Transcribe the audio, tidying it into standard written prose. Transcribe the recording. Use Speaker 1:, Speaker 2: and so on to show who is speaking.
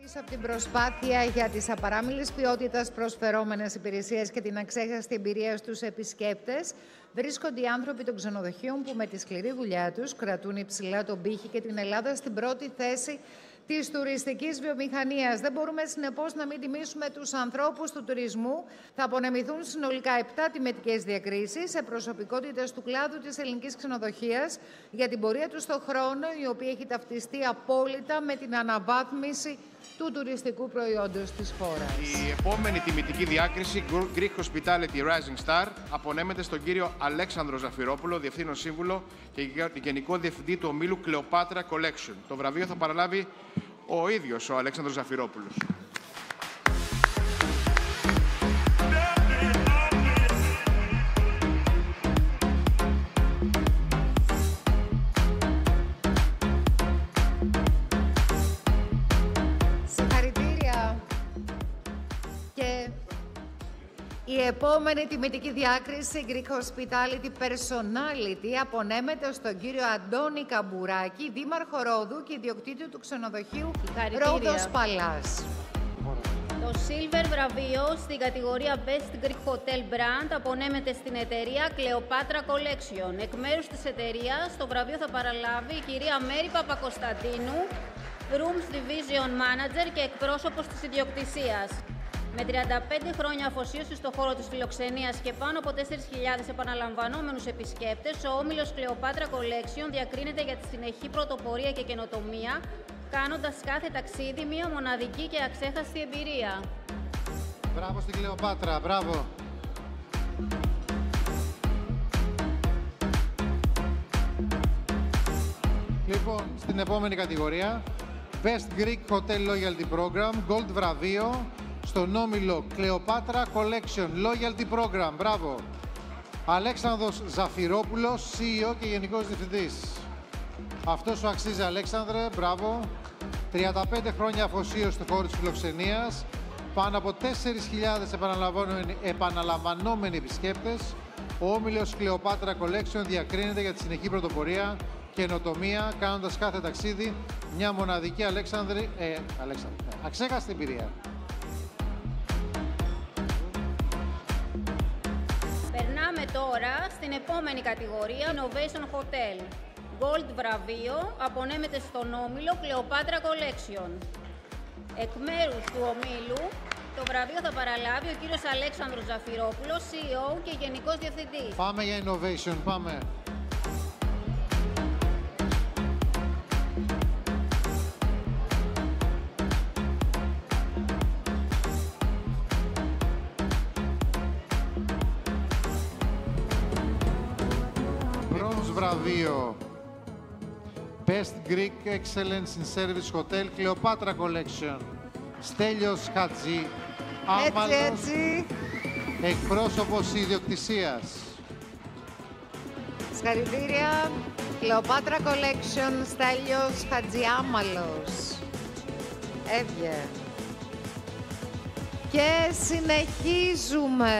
Speaker 1: Πίσω από την προσπάθεια για τις απαράμιλης ποιότητας προσφερόμενες υπηρεσίες και την αξέχαστη εμπειρία στους επισκέπτες, βρίσκονται οι άνθρωποι των ξενοδοχείων που με τη σκληρή δουλειά τους κρατούν υψηλά τον πύχη και την Ελλάδα στην πρώτη θέση της τουριστικής βιομηχανίας. Δεν μπορούμε συνεπώς να μην τιμήσουμε τους ανθρώπους του τουρισμού. Θα απονεμηθούν συνολικά 7 τιμετικές διακρίσεις σε προσωπικότητες του κλάδου της ελληνικής ξενοδοχείας για την πορεία τους στον χρόνο, η οποία έχει ταυτιστεί απόλυτα με την αναβάθμιση του τουριστικού προϊόντος της χώρας.
Speaker 2: Η επόμενη τιμητική διάκριση, Greek Hospitality Rising Star, απονέμεται στον κύριο Αλέξανδρο Ζαφυρόπουλο, Διευθύνων Σύμβουλο και Γενικό Διευθυντή του ομίλου Cleopatra Collection. Το βραβείο θα παραλάβει ο ίδιος ο Αλέξανδρος Ζαφυρόπουλος.
Speaker 1: Η επόμενη τιμητική διάκριση, Greek Hospitality Personality, απονέμεται στον κύριο Αντώνη Καμπουράκη, δήμαρχο Ρόδου και ιδιοκτήτη του ξενοδοχείου Ρόδος Παλάς.
Speaker 3: Το Silver βραβείο στην κατηγορία Best Greek Hotel Brand απονέμεται στην εταιρεία Cleopatra Collection. Εκ μέρους της εταιρείας, το βραβείο θα παραλάβει η κυρία Μέρη Παπακοσταντίνου, Rooms Division Manager και εκπρόσωπος της ιδιοκτησίας. Με 35 χρόνια αφοσίωση στον χώρο της φιλοξενίας και πάνω από 4.000 επαναλαμβανόμενους επισκέπτες, ο όμιλος Cleopatra Collection διακρίνεται για τη συνεχή πρωτοπορία και καινοτομία, κάνοντας κάθε ταξίδι μια μοναδική και αξέχαστη εμπειρία.
Speaker 4: Μπράβο στην Cleopatra, μπράβο. Λοιπόν, στην επόμενη κατηγορία, Best Greek Hotel Loyalty Program, Gold βραβείο, στον όμιλο Cleopatra Collection Loyalty Program. Μπράβο. Αλέξανδρος Ζαφυρόπουλος, CEO και Γενικός Διευθυντής. Αυτό σου αξίζει, Αλέξανδρε. Μπράβο. 35 χρόνια αφοσίωση του χώρου της φιλοξενίας. Πάνω από 4.000 επαναλαμβανόμενοι επισκέπτες. Ο όμιλος Cleopatra Collection διακρίνεται για τη συνεχή πρωτοπορία και καινοτομία, κάνοντας κάθε ταξίδι μια μοναδική αξέχαστη εμπειρία.
Speaker 3: Περνάμε τώρα στην επόμενη κατηγορία, Innovation Hotel. Gold βραβείο απονέμεται στον όμιλο Cleopatra Collection. Εκ μέρους του ομίλου, το βραβείο θα παραλάβει ο κύριος Αλέξανδρος Ζαφυρόπουλος, CEO και Γενικός Διευθυντής.
Speaker 4: Πάμε για Innovation, πάμε. Βραβείο Best Greek Excellence in Service Hotel Cleopatra Collection. Στέλιος Χατζή Άμαλος, εκπρόσωπος ιδιοκτησίας.
Speaker 1: Συγχαρητήρια, Cleopatra Collection, Στέλιος Χατζιάμαλος. Έβγε. Και συνεχίζουμε.